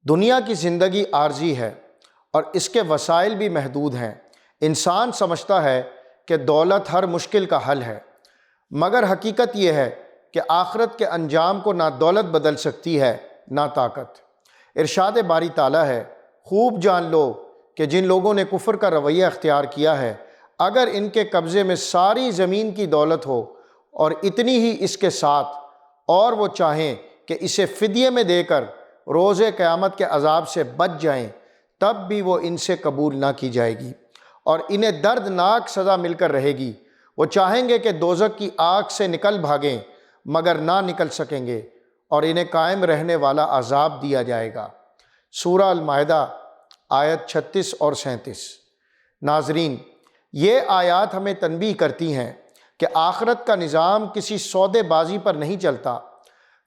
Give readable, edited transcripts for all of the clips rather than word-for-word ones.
دنیا کی زندگی عارضی ہے اور اس کے وسائل بھی محدود ہیں۔ انسان سمجھتا ہے کہ دولت ہر مشکل کا حل ہے، مگر حقیقت یہ ہے کہ آخرت کے انجام کو نہ دولت بدل سکتی ہے نہ طاقت۔ ارشاد باری تعالیٰ ہے، خوب جان لو کہ جن لوگوں نے کفر کا رویہ اختیار کیا ہے، اگر ان کے قبضے میں ساری زمین کی دولت ہو اور اتنی ہی اس کے ساتھ، اور وہ چاہیں کہ اسے فدیے میں دے کر روز قیامت کے عذاب سے بچ جائیں، تب بھی وہ ان سے قبول نہ کی جائے گی اور انہیں دردناک سزا مل کر رہے گی۔ وہ چاہیں گے کہ دوزخ کی آگ سے نکل بھاگیں مگر نہ نکل سکیں گے اور انہیں قائم رہنے والا عذاب دیا جائے گا۔ سورہ المائدہ آیت 36 اور 37۔ ناظرین، یہ آیات ہمیں تنبیہ کرتی ہیں کہ آخرت کا نظام کسی سودے بازی پر نہیں چلتا۔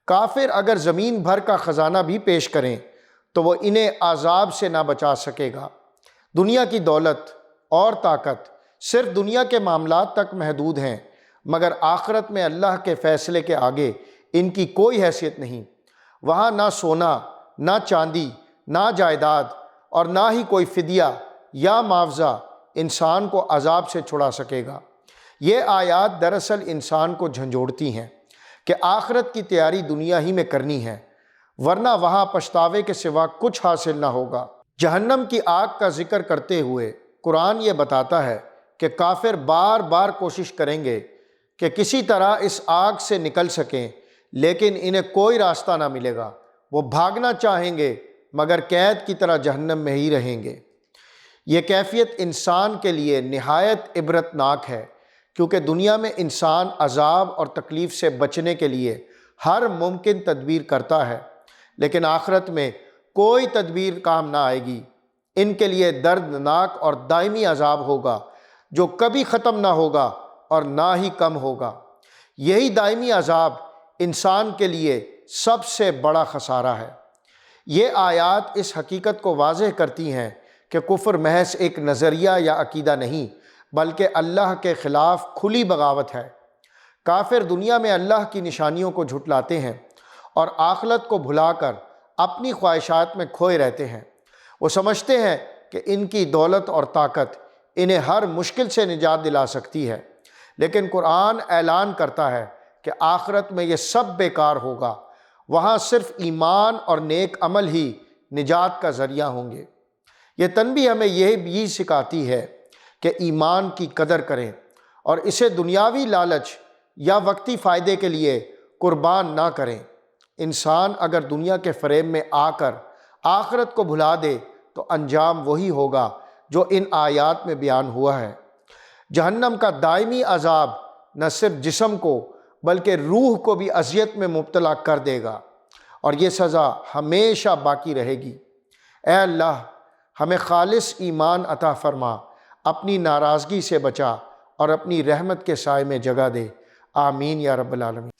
کافر اگر زمین بھر کا خزانہ بھی پیش کریں تو وہ انہیں عذاب سے نہ بچا سکے گا۔ دنیا کی دولت اور طاقت صرف دنیا کے معاملات تک محدود ہیں، مگر آخرت میں اللہ کے فیصلے کے آگے ان کی کوئی حیثیت نہیں۔ وہاں نہ سونا، نہ چاندی، نہ جائیداد اور نہ ہی کوئی فدیہ یا معاوضہ انسان کو عذاب سے چھڑا سکے گا۔ یہ آیات دراصل انسان کو جھنجھوڑتی ہیں کہ آخرت کی تیاری دنیا ہی میں کرنی ہے، ورنہ وہاں پچھتاوے کے سوا کچھ حاصل نہ ہوگا۔ جہنم کی آگ کا ذکر کرتے ہوئے قرآن یہ بتاتا ہے کہ کافر بار بار کوشش کریں گے کہ کسی طرح اس آگ سے نکل سکیں، لیکن انہیں کوئی راستہ نہ ملے گا۔ وہ بھاگنا چاہیں گے مگر قید کی طرح جہنم میں ہی رہیں گے۔ یہ کیفیت انسان کے لیے نہایت عبرتناک ہے، کیونکہ دنیا میں انسان عذاب اور تکلیف سے بچنے کے لیے ہر ممکن تدبیر کرتا ہے، لیکن آخرت میں کوئی تدبیر کام نہ آئے گی۔ ان کے لیے دردناک اور دائمی عذاب ہوگا جو کبھی ختم نہ ہوگا اور نہ ہی کم ہوگا۔ یہی دائمی عذاب انسان کے لیے سب سے بڑا خسارہ ہے۔ یہ آیات اس حقیقت کو واضح کرتی ہیں کہ کفر محض ایک نظریہ یا عقیدہ نہیں، بلکہ اللہ کے خلاف کھلی بغاوت ہے۔ کافر دنیا میں اللہ کی نشانیوں کو جھٹلاتے ہیں اور آخرت کو بھلا کر اپنی خواہشات میں کھوئے رہتے ہیں۔ وہ سمجھتے ہیں کہ ان کی دولت اور طاقت انہیں ہر مشکل سے نجات دلا سکتی ہے، لیکن قرآن اعلان کرتا ہے کہ آخرت میں یہ سب بیکار ہوگا۔ وہاں صرف ایمان اور نیک عمل ہی نجات کا ذریعہ ہوں گے۔ یہ تنبیہ ہمیں یہ بھی سکھاتی ہے کہ ایمان کی قدر کریں اور اسے دنیاوی لالچ یا وقتی فائدے کے لیے قربان نہ کریں۔ انسان اگر دنیا کے فریب میں آ کر آخرت کو بھلا دے تو انجام وہی ہوگا جو ان آیات میں بیان ہوا ہے۔ جہنم کا دائمی عذاب نہ صرف جسم کو بلکہ روح کو بھی اذیت میں مبتلا کر دے گا، اور یہ سزا ہمیشہ باقی رہے گی۔ اے اللہ، ہمیں خالص ایمان عطا فرما، اپنی ناراضگی سے بچا اور اپنی رحمت کے سائے میں جگہ دے۔ آمین یا رب العالمین۔